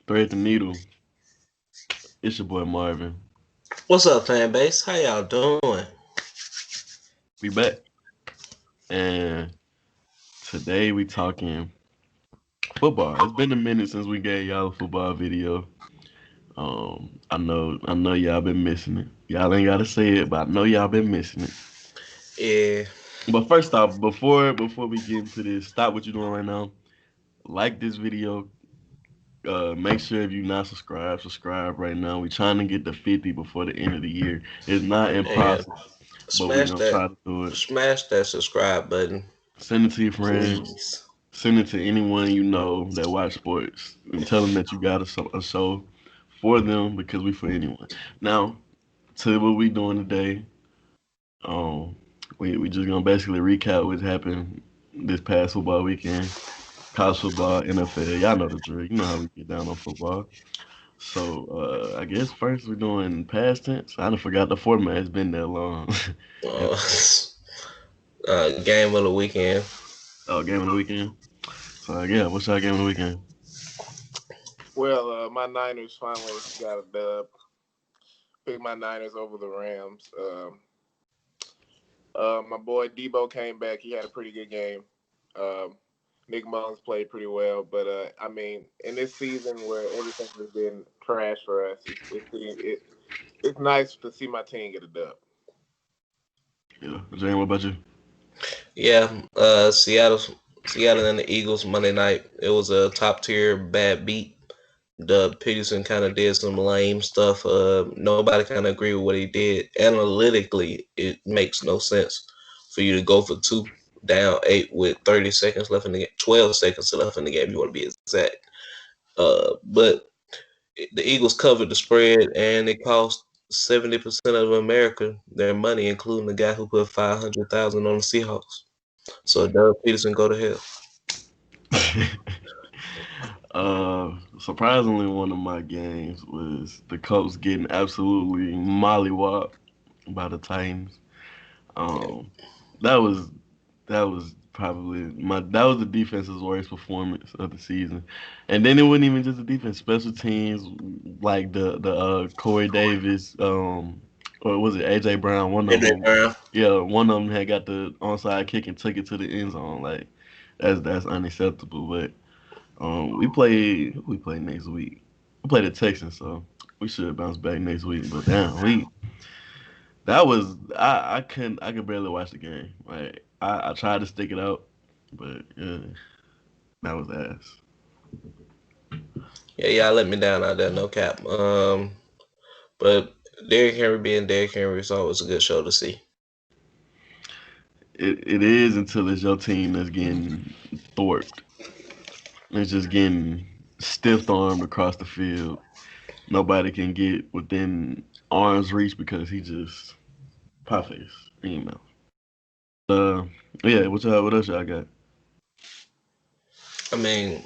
Thread the needle. It's your boy Marvin. What's up, fan base? How y'all doing? We back, and today we talking football. It's been a minute since we gave y'all a football video. I know y'all been missing it. Y'all ain't gotta say it, but I know y'all been missing it. Yeah, But first off, before we get into this, stop what you're doing right now. Like this video. Make sure if you're not subscribed, subscribe right now. We're trying to get to 50 before the end of the year. It's not and impossible, but we're smash gonna that, try to do it. smash that subscribe button, Send it to your friends. please. Send it to anyone you know that watch sports, and tell them that you got a show for them because we for anyone. Now, to what we doing today. Um, we just gonna basically recap what happened this past football weekend. College football, NFL. Y'all know the drill. You know how we get down on football. So I guess first we're doing past tense. I done forgot the format. It's been that long. And- Uh, game of the weekend. oh, game of the weekend. So yeah, what's our game of the weekend? Well, my Niners finally got a dub. Picked my Niners over the Rams. My boy Debo came back. He had a pretty good game. Um, Nick Mullins played pretty well, but I mean, in this season where everything has been trash for us, it's nice to see my team get a dub. Yeah, Jane, what about you? Yeah, Seattle and the Eagles Monday night. It was a top tier bad beat. Doug Peterson kind of did some lame stuff. Nobody kind of agreed with what he did. Analytically, it makes no sense for you to go for two down eight with 30 seconds left in the game, 12 seconds left in the game. You want to be exact. But the Eagles covered the spread, and it cost 70% of America their money, including the guy who put 500,000 on the Seahawks. So Doug Peterson go to hell. Surprisingly, one of my games was the Colts getting absolutely mollywopped by the Titans. Um, that was that was probably that was the defense's worst performance of the season, and then it wasn't even just the defense, special teams like the Corey Davis, or was it AJ Brown? One of AJ them, Brown. yeah, one of them had got the onside kick and took it to the end zone. Like that's unacceptable. But we play next week. We play the Texans, so we should bounce back next week. But damn, that was I could barely watch the game. Like I tried to stick it out, but yeah, that was ass. Yeah, y'all let me down out there, no cap. But Derrick Henry being Derrick Henry is always a good show to see. It is until it's your team that's getting thwarted. It's just getting stiff armed across the field. Nobody can get within arm's reach because he just pop face. Email. Uh, yeah. What else y'all got? I mean,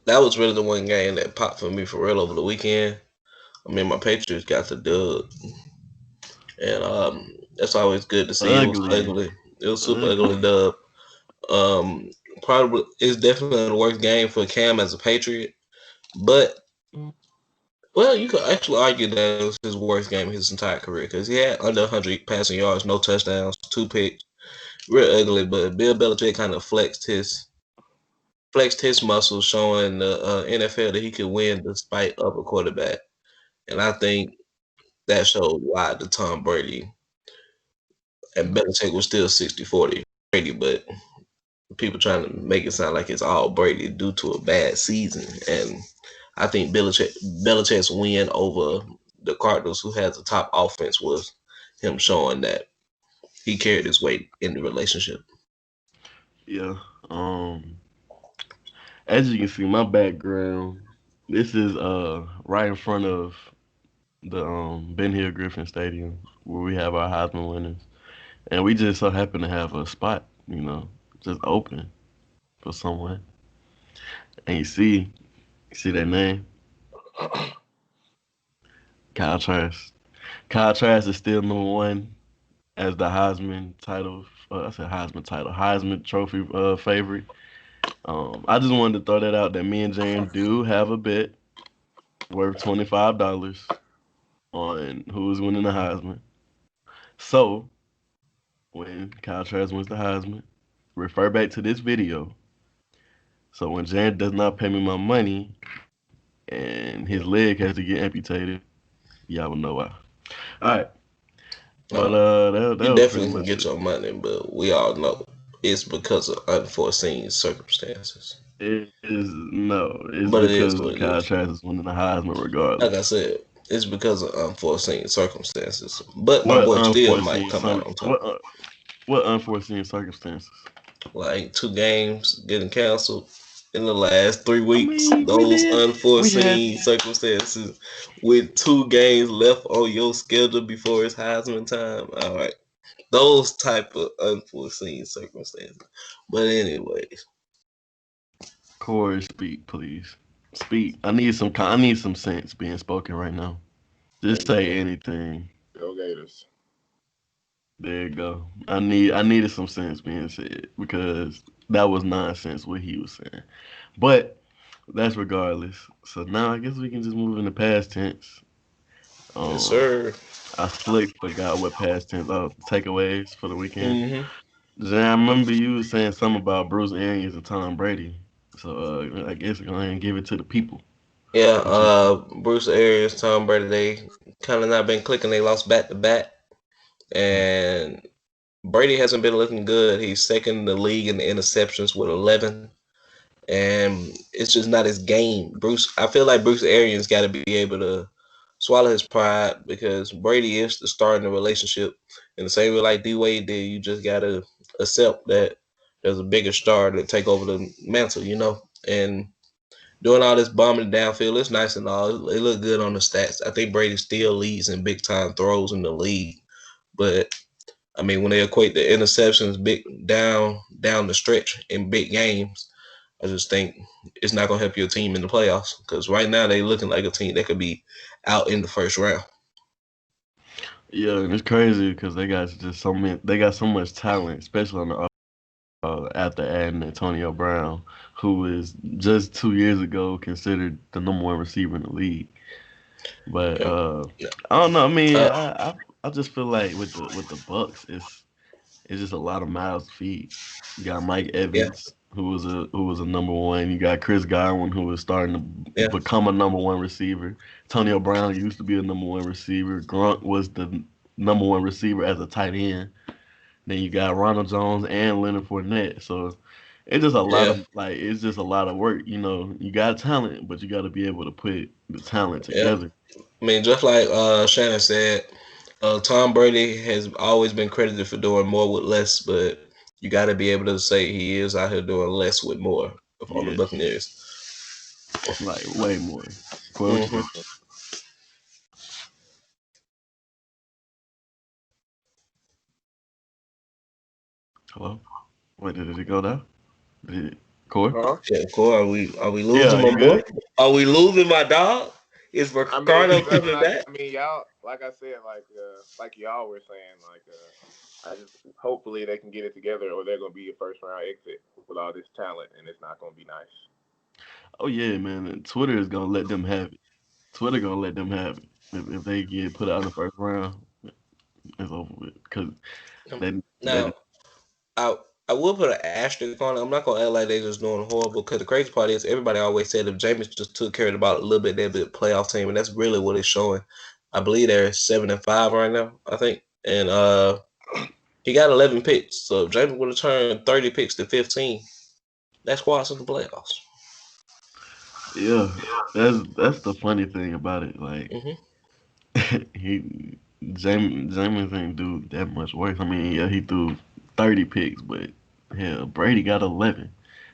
that was really the one game that popped for me for real over the weekend. I mean, my Patriots got the dub, and that's always good to see. It was Ugly. ugly. It was super ugly Ugly. dub. Um, Probably it's definitely the worst game for Cam as a Patriot, but well, you could actually argue that it was his worst game of his entire career because he had under 100 passing yards, no touchdowns, two picks, real ugly. But Bill Belichick kind of flexed his muscles, showing the NFL that he could win despite of a quarterback. And I think that showed why the Tom Brady and Belichick was still 60-40 Brady, but people trying to make it sound like it's all Brady due to a bad season. And I think Belichick's win over the Cardinals, who has the top offense, was him showing that he carried his weight in the relationship. Yeah. Um. As you can see, my background. This is right in front of the Ben Hill Griffin Stadium where we have our Heisman winners, and we just so happen to have a spot, just open for someone. And you see that name, Kyle Trask. Kyle Trask is still number one as the Heisman title. I said Heisman title, Heisman Trophy favorite. I just wanted to throw that out that me and Jane do have a bet worth $25 on who's winning the Heisman. So when Kyle Trask wins the Heisman, refer back to this video. So when Jane does not pay me my money and his leg has to get amputated, y'all will know why. All right, but No, that you was pretty definitely can much get it. your money, but we all know it's because of unforeseen circumstances. It is no, it's But it is because what it Kyle is. Trask is winning the Heisman Like I regardless. said, it's because of unforeseen circumstances. But my What boy still might unforeseen come out some on top. what unforeseen circumstances? Like 2 games getting canceled in the last 3 weeks. I mean, Those we had unforeseen circumstances with 2 games left on your schedule before it's Heisman time. All right. Those type of unforeseen circumstances. But anyways, Corey speak, please. Speak. I need some sense being spoken right now. Just say anything. Go Gators. There you go. I needed some sense being said because that was nonsense what he was saying. But that's regardless. So now I guess we can just move into past tense. yes, Um, sir. I slick forgot what past tense takeaways for the weekend. hmm Jan, I remember you was saying something about Bruce Arians and Tom Brady. So I guess go ahead and give it to the people. Yeah, What you think? Bruce Arians, Tom Brady, they kind of not been clicking. They lost back to back. And Brady hasn't been looking good. He's second in the league in the interceptions with 11. And it's just not his game. I feel like Bruce Arians got to be able to swallow his pride because Brady is the star in the relationship. In the same way like D Wade did, you just got to accept that there's a bigger star that take over the mantle, And doing all this bombing downfield, it's nice and all. It look good on the stats. I think Brady still leads in big time throws in the league, but I mean, when they equate the interceptions big down the stretch in big games, I just think it's not gonna help your team in the playoffs because right now they looking like a team that could be out in the first round. Yeah, and it's crazy because they got so much talent, especially on the after adding Antonio Brown, who is just 2 years ago considered the number one receiver in the league. But Yeah. I don't know. I mean, Uh, I just feel like with the Bucks, it's just a lot of mouths to feed. You got Mike yeah, Evans, who was a number one. You got Chris Godwin, who is starting to yeah, become a number one receiver. Antonio Brown used to be a number one receiver. Grunt was the number one receiver as a tight end. Then you got Ronald Jones and Leonard Fournette. So it's just a lot yeah, of it's just a lot of work. You know, you got talent, but you got to be able to put the talent yeah. together. I mean, just like Shannon said, Tom Brady has always been credited for doing more with less, but you got to be able to say he is out here doing less with more on the Yes, Buccaneers. like way more. Corey, what you think? hmm Hello. Wait, did it go down? Did it, Corey? Huh? Yeah, Cole, are we Yeah, losing my you boy? good? Are we losing my dog? Is I mean, Ricardo coming back? I mean, y'all, like I said, like y'all were saying, I just hopefully they can get it together, or they're gonna be a first round exit with all this talent, and it's not gonna be nice. Oh yeah, man. And Twitter is gonna let them have it. Twitter gonna let them have it. If they get put out in the first round, it's over with. Cause they Now, I I will put an asterisk on it. I'm not gonna act like they just doing horrible because the crazy part is everybody always said if Jameis just took care of the ball a little bit, they'd be a playoff team, and that's really what it's showing. I believe they're 7-5 right now, I think, and he got 11 picks. So if Jameis would have turned 30 picks to 15, that squad's in the playoffs. yeah, that's the funny thing about it. Like hmm he James ain't do that much work. I mean, yeah, he threw 30 picks, but hell, Brady got 11.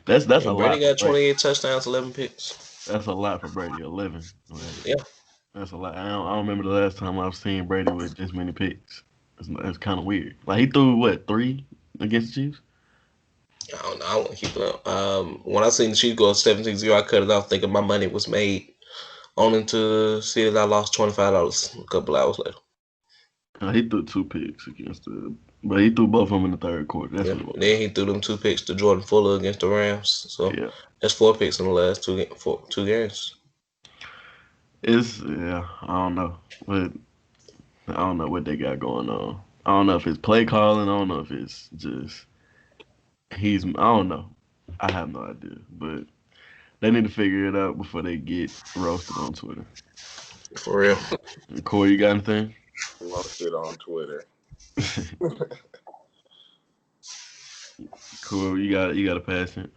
That's a And Brady lot for got Brady. 28 touchdowns, 11 picks. That's a lot for Brady. 11. Like Yeah, that's a lot. I don't remember the last time I've seen Brady with this many picks. It's kind of weird. Like he threw what 3 against the Chiefs? I don't know. I want to keep it up. When I seen the Chiefs go 17-0, I cut it off thinking my money was made. Only to see that I lost $25 a couple hours later. He threw 2 picks against But he threw both of them in the third quarter. That's Yeah. what it was. Then he threw them 2 picks to Jordan Fuller against the Rams. So Yeah. that's 4 picks in the last two games. I don't know. But I don't know what they got going on. I don't know if it's play calling. I don't know if it's just I don't know. I have no idea. But they need to figure it out before they get roasted on Twitter. For real. Corey, you got anything? Roasted on Twitter. Corey, you got a patience.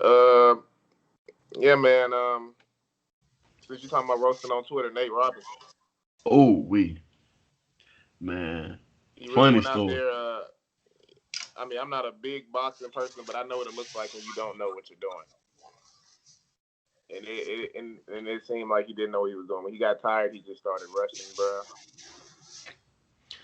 Uh, yeah, man. Since you talking about roasting on Twitter, Nate Robinson. Oh, man. He really Funny went out story. there. I mean, I'm not a big boxing person, but I know what it looks like when you don't know what you're doing. And it seemed like he didn't know what he was doing. When he got tired, he just started rushing, bro.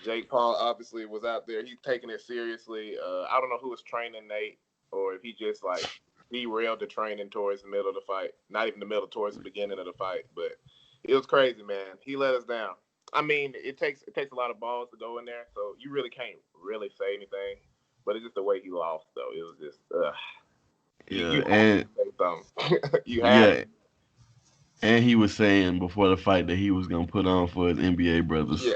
Jake Paul obviously was out there. He's taking it seriously. I don't know who was training Nate, or if he just like derailed the training towards the middle of the fight. Not even the middle, towards the beginning of the fight. But it was crazy, man. He let us down. I mean, it takes a lot of balls to go in there, so you really can't really say anything. But it's just the way he lost, though. It was just, Yeah, you have and to say something. You have yeah, and he was saying before the fight that he was gonna put on for his NBA to. brothers. Yeah.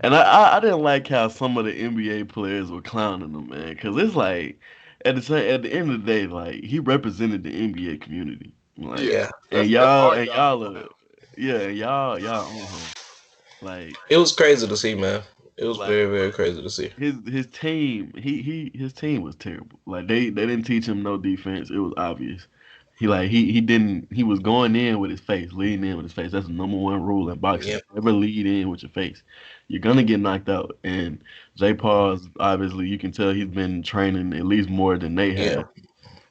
And I didn't like how some of the NBA players were clowning him, man, because it's like at the end of the day, like he represented the NBA community, like, Yeah. Yeah. and That's y'all our and job y'all now. are, yeah, and y'all on him, like It was crazy to see, man. It was like very, very crazy to see. his team his team was terrible. Like they didn't teach him no defense. It was obvious. He didn't he was going in with his face, leading in with his face. That's the number one rule in boxing. Yep. Never lead in with your face. You're gonna get knocked out. And Jay Paul's obviously you can tell he's been training at least more than they Yeah. had.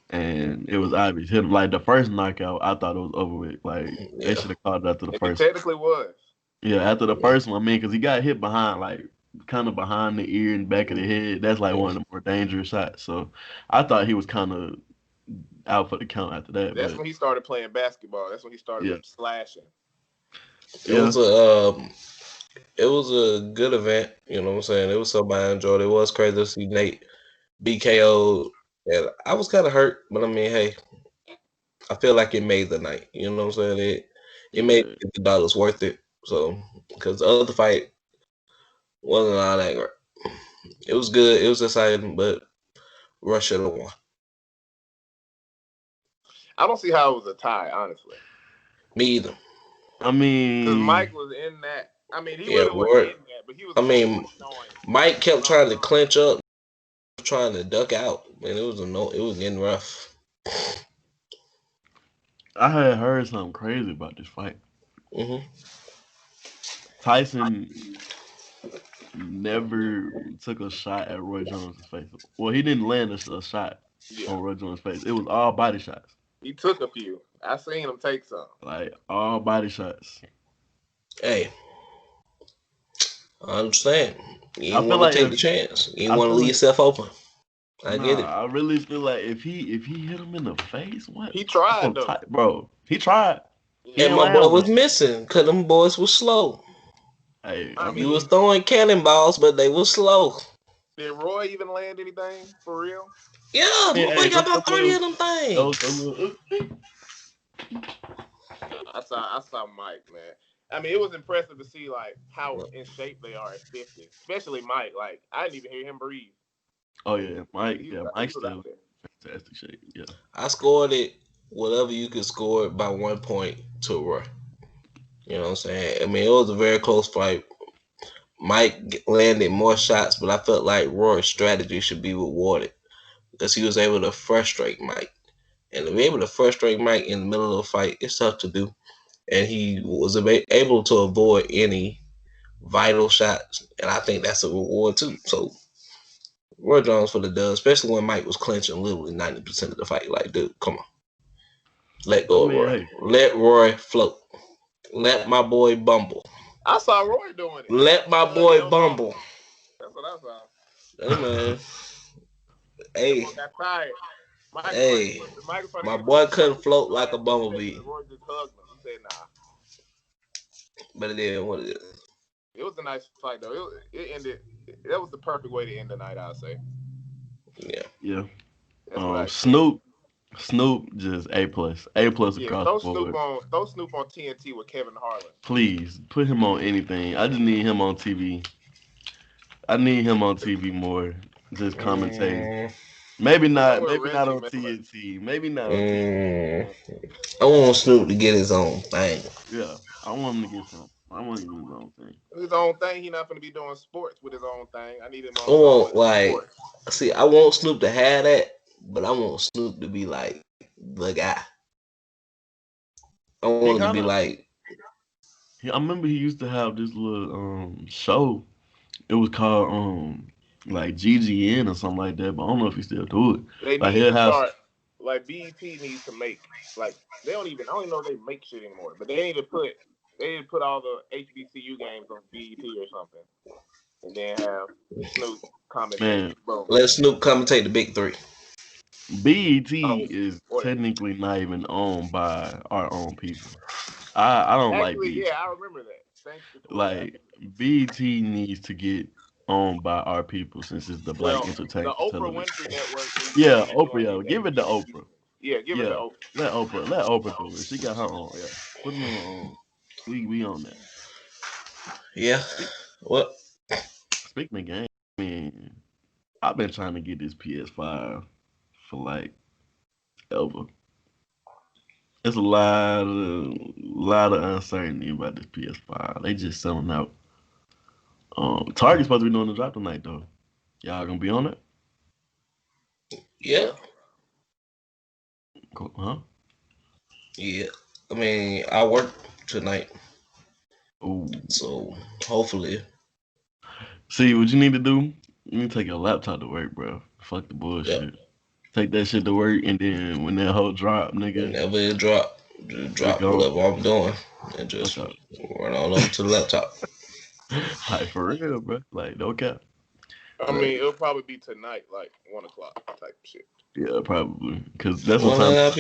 And it was obvious. Him like the first knockout, I thought it was over with. Like they Yeah. should have called it after the And it first. technically was. Yeah, after the first one, I mean, because he got hit behind, like, kind of behind the ear and back of the head. That's like one of the more dangerous shots. So I thought he was kind of out for the count after that. That's But when he started playing basketball. That's when he started yeah, slashing. It yeah, was a good event. You know what I'm saying? It was something I enjoyed. It was crazy to see Nate BKO, and I was kind of hurt, but I mean, hey, I feel like it made the night. You know what I'm saying? It made yeah, $50 worth it. So because the other fight wasn't all that great. It was good. It was exciting, but Rush should have won. I don't see how it was a tie, honestly. Me either. I Because mean, Mike was in that. I mean, he Yeah, really wasn't Roy. in that, but he was I definitely mean, showing Mike kept trying to some. clinch up, trying to duck out, and it was getting rough. I had heard something crazy about this fight. Hmm. Tyson never took a shot at Roy Jones' face. Well, he didn't land a shot Yeah, on Roy Jones' face. It was all body shots, he took a few. I seen him take some. like all body shots. Hey, I understand. You I didn't feel want to like take the if chance. You didn't I want to feel leave like yourself open. I get Nah, it. I really feel like if he hit him in the face, what? He Oh, tried though. bro, he tried. He Yeah, And didn't my boy land was one. missing because them boys was slow. Hey, I I He was mean, mean, throwing cannonballs, but they were slow. did Roy even land anything for real? Yeah, my boy hey, got about 30 of them those things. little, I saw Mike, man. I mean, it was impressive to see like how in shape they are at 50, especially Mike. Like I didn't even hear him breathe. oh yeah, He was Mike's he was still out there. in fantastic shape. Yeah, I scored it whatever you could score it by 1 point to Roy. You know what I'm saying? I mean, it was a very close fight. Mike landed more shots, but I felt like Roy's strategy should be rewarded because he was able to frustrate Mike. And to be able to frustrate Mike in the middle of a fight, it's tough to do. And he was able to avoid any vital shots. And I think that's a reward too. So Roy Jones for the dub, especially when Mike was clinching literally 90% of the fight. Like, dude, come on. Let I go of mean, Roy. hey, Let Roy float. Let my boy bumble. I saw Roy doing it. Let my Let boy him bumble. bumble. That's what I saw. Hey man. That Hey, boy got tired. hey. Mike was trying to My get him to boy do couldn't something with float the like a last 2 seconds, bumblebee. and Roy just hugged him. He said, "Nah." But it is what it is. It was a nice fight though. It ended. that was the perfect way to end the night. I'll say. Yeah. Yeah. That's what I think. Snoop, just A plus Yeah, across the board. Throw Snoop on TNT with Kevin Harlan. Please put him on anything. I just need him on TV. I need him on TV more. Just commentating. Mm, Maybe Put him not. with Maybe not Reggie on Miller. TNT. Maybe not on TNT. mm. I want Snoop to get his own thing. Yeah, I want him to get some. I want him to do his own thing. His own thing. He not going to be doing sports with his own thing. I need him I on want solid like, sports. see, I want Snoop to have that, but I want Snoop to be like the guy. I want He him to be kind of. like, I remember he used to have this little show. It was called like GGN or something like that. But I don't know if he still do it. They Like need he'll to have. start like BET needs to make like they don't even I don't even know if they make shit anymore. But they need to put all the HBCU games on BET or something, and then have Snoop commentate. Man, Boom. let Snoop commentate the big three. BET Oh, is or technically not even owned by our own people. I don't like actually, BET. yeah, I remember that. Thanks to Twitter. Like BET needs to get owned by our people since it's the Black Well, the Entertainment Oprah Television. Winfrey Network needs to Yeah, be Oprah, doing yo, these give it to HBCU. Oprah. Yeah, give it to Yeah, Oprah. let Oprah do it. She got her own. Yeah, put it on. We on that. Yeah. Speak, What? speaking of game, I mean, I've been trying to get this PS5 for like ever. It's a lot of uncertainty about this PS5. They just selling out. Target's supposed to be doing the drop tonight though. Y'all gonna be on it? Yeah. Yeah. Cool. Huh? Yeah. I mean, I work tonight, Ooh. so hopefully. See what you need to do? You need to take your laptop to work, bro. Fuck the Yeah. bullshit. Take that shit to work, and then when that whole drop, nigga, Whenever it drop, just just drop go. whatever I'm doing and just Okay. run on over to the laptop. Like for real, bro. Like no cap. I Like mean, it'll probably be tonight, like 1 o'clock type shit. yeah, probably because that's what Well, time.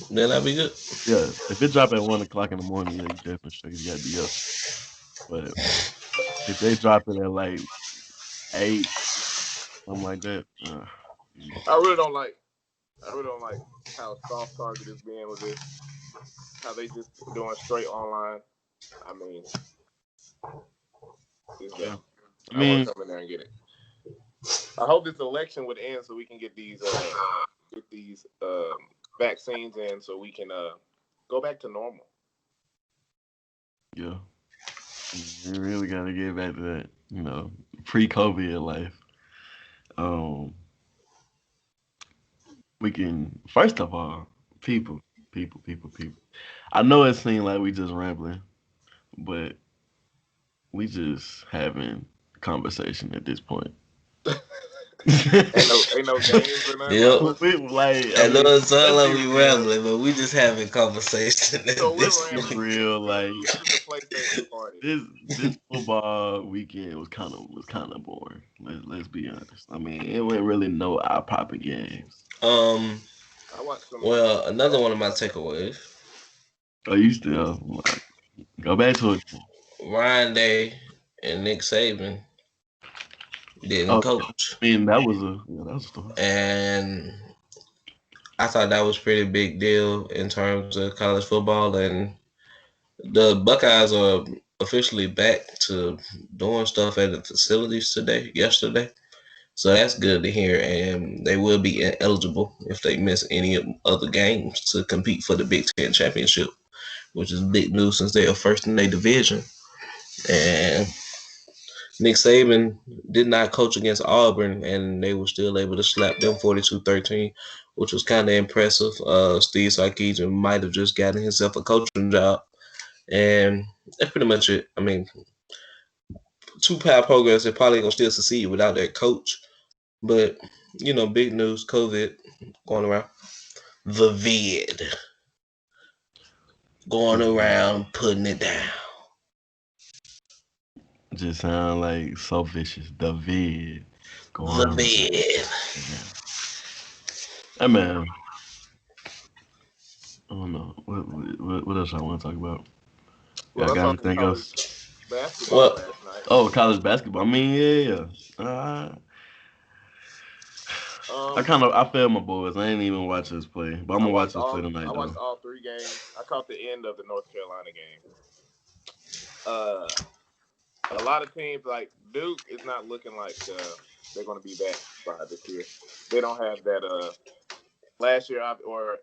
then I'll be good. Yeah, if it drop at 1 o'clock in the morning, yeah, you definitely sure you gotta be up. But if they drop it at like 8, something like that, mm, I really don't like. I really don't like how soft Target is being with this. How they just doing straight online. I mean, it's yeah. dumb. I I want mean, to come in there and get it. I hope this election would end so we can get these vaccines in so we can go back to normal. yeah, you really gotta get back to that, pre-COVID life. Um, we can first of all, people, people. I know it seems like we just rambling, but we just having conversation at this point. Ain't no games or nothing. Yep. Like, Like, I I know mean, it sounds let's like be we real. rambling, but we just having conversation so at we're this Be rambling. point. real. Like This is the PlayStation party. this football weekend was kind of boring. Let's be honest. I mean, it wasn't really no eye popping games. Um. I watched some Well, another one of my basketball games. takeaways: Oh, you still go back to it. Ryan Day and Nick Saban didn't Oh, coach, I mean that was a story. and I thought that was pretty big deal in terms of college football. And the Buckeyes are officially back to doing stuff at the facilities yesterday. So that's good to hear, and they will be eligible if they miss any other games to compete for the Big Ten championship, which is big news since they are first in their division. And Nick Saban did not coach against Auburn, and they were still able to slap them 42-13, which was kind of impressive. Steve Sarkisian might have just gotten himself a coaching job, and that's pretty much it. I mean, two power programs are probably gonna still succeed without their coach, but big news: COVID going around, the vid going around putting it down. Just sound like so vicious. The vid The going around. vid. Yeah. Hey man, I don't know what else I want to talk about. Well, Y'all I got saw some anything college else? basketball Well, last night. Oh, college basketball. I mean, yeah, yeah. I Um, kind of I failed my boys. I ain't even watch us play, but I'm I gonna watch watched us play all I tonight watched though. all three games. I caught the end of the North Carolina game. Uh, a lot of teams like Duke is not looking like they're going to be that spot this year. They don't have that. Last year or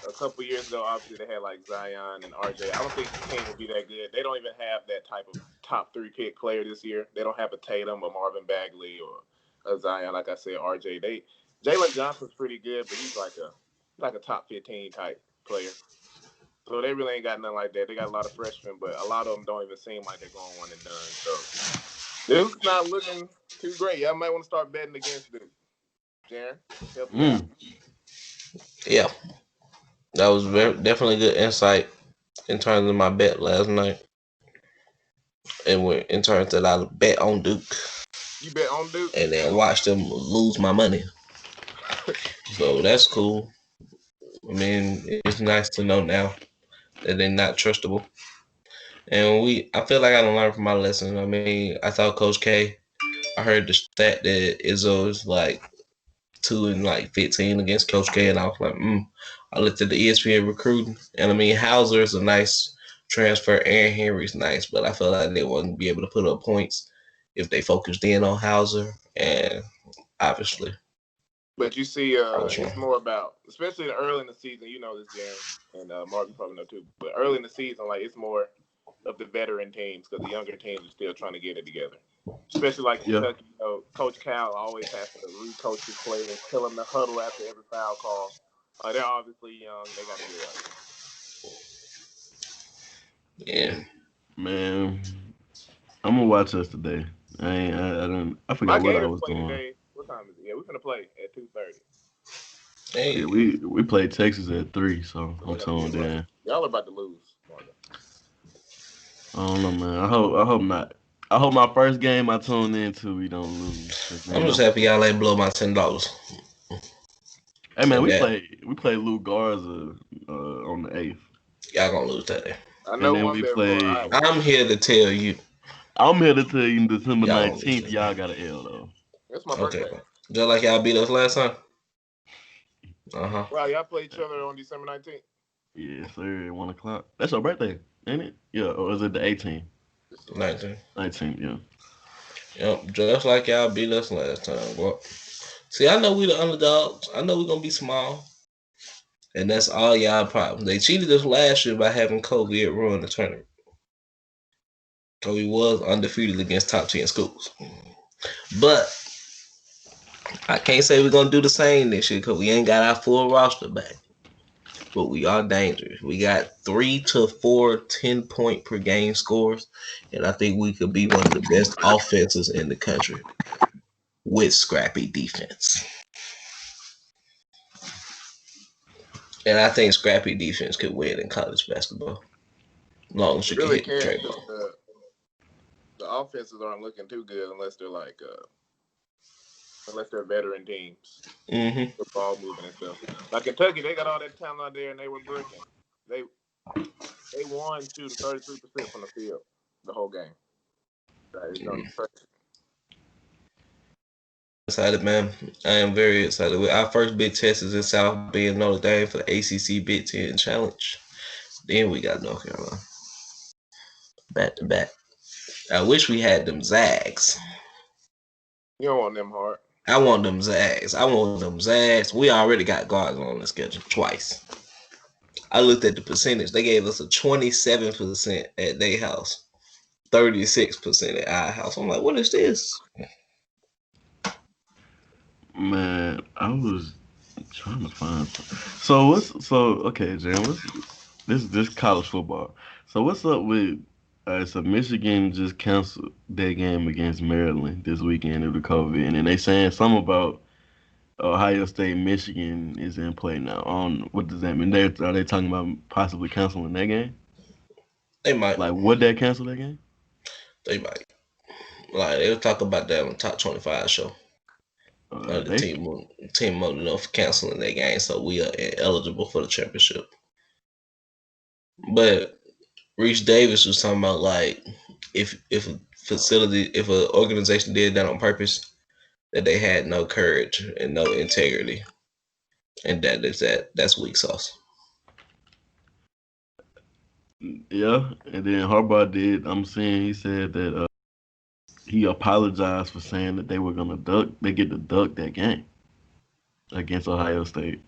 a couple years ago, obviously they had like Zion and RJ. I don't think the team will be that good. They don't even have that type of top three pick player this year. They don't have a Tatum or Marvin Bagley or a Zion. Like I said, RJ. Jalen Johnson's pretty good, but he's like a top 15 type player. So they really ain't got nothing like that. They got a lot of freshmen, but a lot of them don't even seem like they're going one and done. So Duke's not looking too great. Y'all might want to start betting against Duke. Jarren, help you out. Mm. Yeah, that was definitely good insight in terms of my bet last night, and in terms that I bet on Duke You bet on Duke? and then watch them lose my money. So that's cool. I mean, it's nice to know now that they're not trustable. And I feel like I don't learn from my lessons. I mean, I thought Coach K. I heard the stat that Izzo is like 2-15 against Coach K, and I was like, I looked at the ESPN recruiting, and I mean, Hauser is a nice transfer. Aaron Henry's nice, but I felt like they wouldn't be able to put up points if they focused in on Hauser, and obviously, But you see, I was it's wrong. more about, especially early in the season. You know this, Jarren, and Marvin probably know too. But early in the season, like it's more of the veteran teams because the younger teams are still trying to get it together. Especially like Yeah, Kentucky, Coach Cal always has to re-coach his players, tell them to huddle after every foul call. They're obviously young; they got to get right. Yeah, man. I'm gonna watch us today. I ain't. I don't. I My forgot what I Gators was play doing. today. What time is it? Yeah, we're gonna play at 2:30. Yeah, hey, we played Texas at 3, so So I'm we got to get tuned right. in. Y'all are about to lose, Marvin. I don't know, man. I hope not. I hope my first game I tune into we don't lose. 'Cause, I'm man, just happy y'all ain't blow my $10, hey man, and that we played Lou Garza on the 8th, y'all gonna lose that day. I and know then one we bet for played. Iowa. I'm here to tell you, I'm here to tell you, December y'all gonna lose 19th, that y'all day. got an L though. It's my Okay, birthday. just like y'all beat us last time. Uh-huh. Wow, y'all play each other on December 19th. Yeah, sir. 1 o'clock. That's your birthday, ain't it? Yeah, or is it the 18th? It's the 19th. 19. 19th, yeah. Yep, just like y'all beat us last time. Well, see, I know we the underdogs. I know we're gonna be small. And that's all y'all problem. They cheated us last year by having COVID ruin the tournament. So we was undefeated against top 10 schools. But I can't say we're gonna do the same this year because we ain't got our full roster back. But we are dangerous. We got 3 to 4 10-point per game scores. And I think we could be one of the best offenses in the country with scrappy defense. And I think scrappy defense could win in college basketball. As long as It you can really hit the can't trade because ball. the offenses aren't looking too good unless they're veteran teams. Mm-hmm. The ball moving and stuff. Like Kentucky, they got all that talent out there and they were bricking. They they won shooting 33% from the field the whole game. It's gonna be crazy. Excited, man. I am very excited. Our first big test is in South Bend, Notre Dame for the ACC Big Ten Challenge. Then we got North Carolina back to back. I wish we had them Zags. You don't want them hard. I want them Zags. I want them Zags. We already got guards on the schedule twice. I looked at the percentage. They gave us a 27% at their house, 36% at our house. I'm like, what is this? Man, I was trying to find something. So okay, Jan, this college football. So what's up with so Michigan just canceled their game against Maryland this weekend due to COVID, and then they saying something about Ohio State, Michigan is in play now. What does that mean? Are they talking about possibly canceling that game? They might. Like, would they cancel that game? They might. Like, they'll talk about that on the Top 25 show. The They team voted no for canceling their game, so we are eligible for the championship. But Reese Davis was talking about like if a facility, if an organization did that on purpose, that they had no courage and no integrity, and that's weak sauce. Yeah, and then Harbaugh did. I'm saying he said that he apologized for saying that they were gonna duck. They get to duck that game against Ohio State.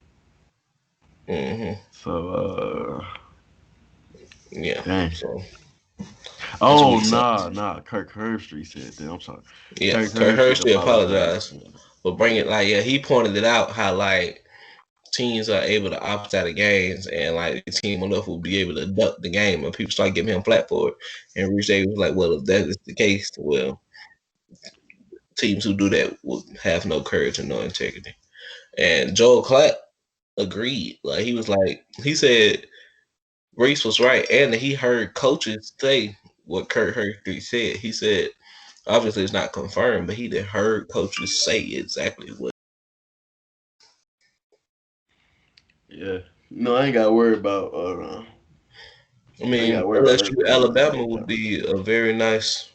Hmm. So, Yeah. dang. So that's Oh weak sauce. nah. Kirk Herbstreit said that. I'm sorry. Yeah. Kirk Kurt Herbstreit Hershey apologized for apologized saying that. for bringing Yeah, like he pointed it out how like teams are able to opt out of games and like the team enough will be able to duck the game and people start giving him flat for it. And Rich Davis was like, well, if that is the case, well, teams who do that will have no courage and no integrity. And Joel Clapp agreed. Like he said Reese was right, and he heard coaches say what Kurt Hershey said. He said obviously it's not confirmed, but he did heard coaches say exactly what. yeah. No, I ain't got to worry about. I I ain't got mean, to worry about LSU everything else Alabama today, would though. be a very nice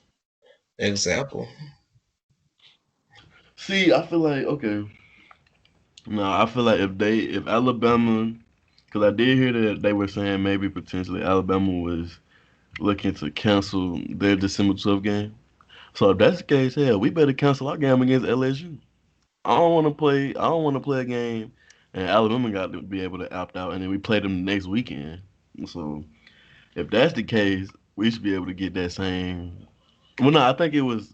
example. See, I feel like okay. No, I feel like if Alabama, because I did hear that they were saying maybe potentially Alabama was looking to cancel their December 12th game. So if that's the case, hell, we better cancel our game against LSU. I don't want to play. I don't want to play a game, and Alabama got to be able to opt out, and then we play them next weekend. So if that's the case, we should be able to get that same. Well, no, I think it was.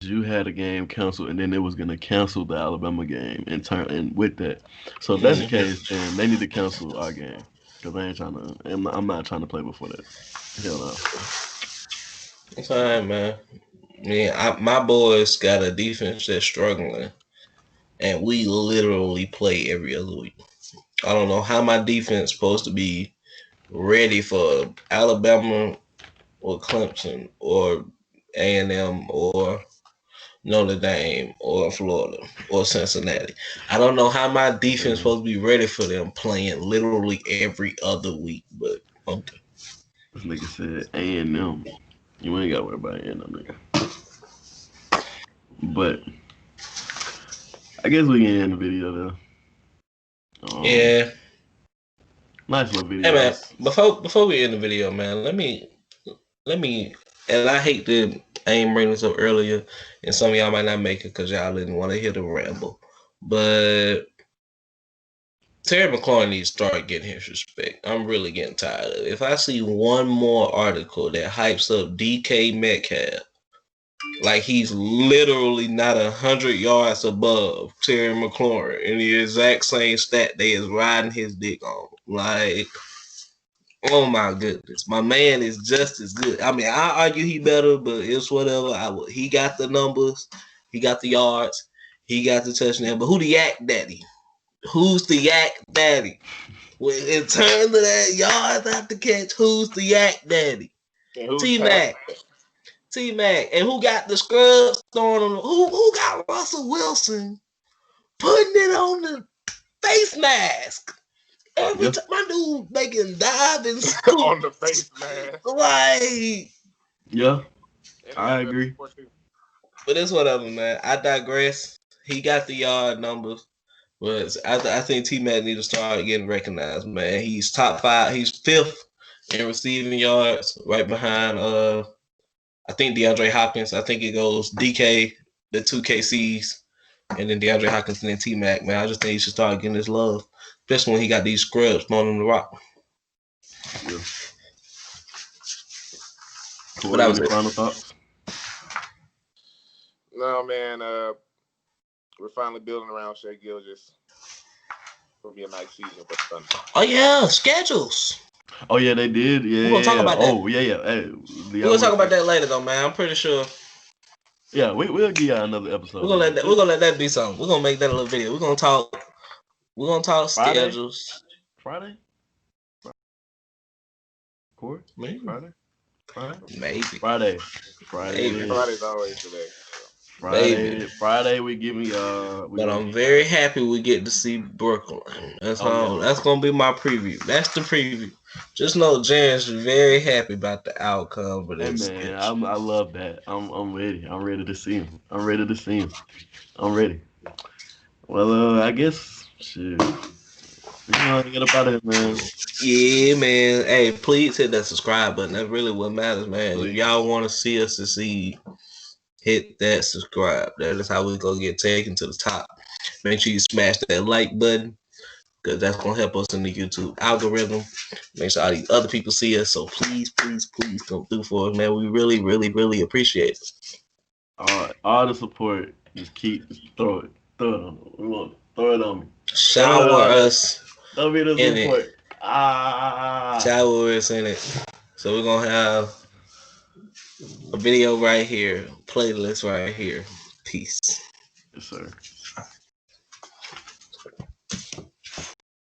You had a game canceled, and then they was gonna cancel the Alabama game and turn and with that. So if that's the Hmm. case, then they need to cancel our game because I ain't trying to. I'm not trying to play before that. Hell no. It's all right, man. Yeah, my boys got a defense that's struggling, and we literally play every other week. I don't know how my defense supposed to be ready for Alabama or Clemson or A&M or Notre Dame or Florida or Cincinnati. I don't know how my defense Man, supposed to be ready for them playing literally every other week, but okay. this nigga said A&M. You ain't gotta worry about A&M, nigga. But I guess we can end the video there. Yeah. Nice little Hey video. man, before we end the video, man, let me and I hate to I ain't bring this up earlier, and some of y'all might not make it because y'all didn't want to hear the ramble, but Terry McLaurin needs to start getting his respect. I'm really getting tired of it. If I see one more article that hypes up DK Metcalf like he's literally not 100 yards above Terry McLaurin in the exact same stat they is riding his dick on, like. Oh my goodness, my man is just as good. I mean, I argue he better, but it's whatever. He got the numbers, he got the yards, he got the touchdown. But who the yak daddy? Who's the yak daddy? In terms of that yards after catch, who's the yak daddy? And who's T past Mac, that? T Mac, and who got the scrubs throwing on? Who got Russell Wilson putting it on the face mask? Every Yeah, time my dude making dive and scoop. On the face, man. Like, yeah, And the I NFL agree. report too. but it's whatever, man. I digress. He got the yard numbers, but I think T Mac need to start getting recognized, man. He's top five. He's fifth in receiving yards, right behind I think DeAndre Hopkins. I think it goes DK, the two KCs, and then DeAndre Hopkins and then T Mac. Man, I just think he should start getting his love, especially when he got these scrubs throwing him the rock. Yeah. But that Corey, was any it. final thoughts? No, man. We're finally building around Shea Gilgis. It'll be a nice season for the Thunder. Oh yeah, schedules. Oh yeah, they did. Yeah, We're gonna yeah, talk yeah. about that. Oh yeah, yeah. Hey, do We're y'all gonna want talk to about say? that later, though, man. I'm pretty sure Yeah, we'll give y'all another episode we're gonna on let that. that we're gonna let that be something. We're gonna make that a little video. We're gonna talk. We're gonna talk Friday, schedules. Friday, Corey, Maybe, Friday, Friday, maybe, Friday, Friday. It maybe. is Friday's always today. So. baby. Friday we give me we But gonna I'm get very happy we get to see Brooklyn. That's oh all. yeah. That's gonna be my preview. That's the preview. Just know Jaren's very happy about the outcome of Hey this man, sketch. I love that. I'm ready. I'm ready to see him. I'm ready to see him. I'm ready. Well, I guess shit. Get up out of here, man. Yeah, man. Hey, please hit that subscribe button. That's really what matters, man. If Please. y'all want to see us succeed, hit that subscribe. That is how we gonna get taken to the top. Make sure you smash that like button because that's gonna help us in the YouTube algorithm. Make sure all these other people see us. So please, please, please come through for us, man. We really, really, really appreciate it. All the support. Just throw it. Throw it on me. We want throw it on me. Shower us Throw me the in it. support. Ah. Shower us in it. So we're gonna have a video right here, playlist right here. Peace. Yes, sir.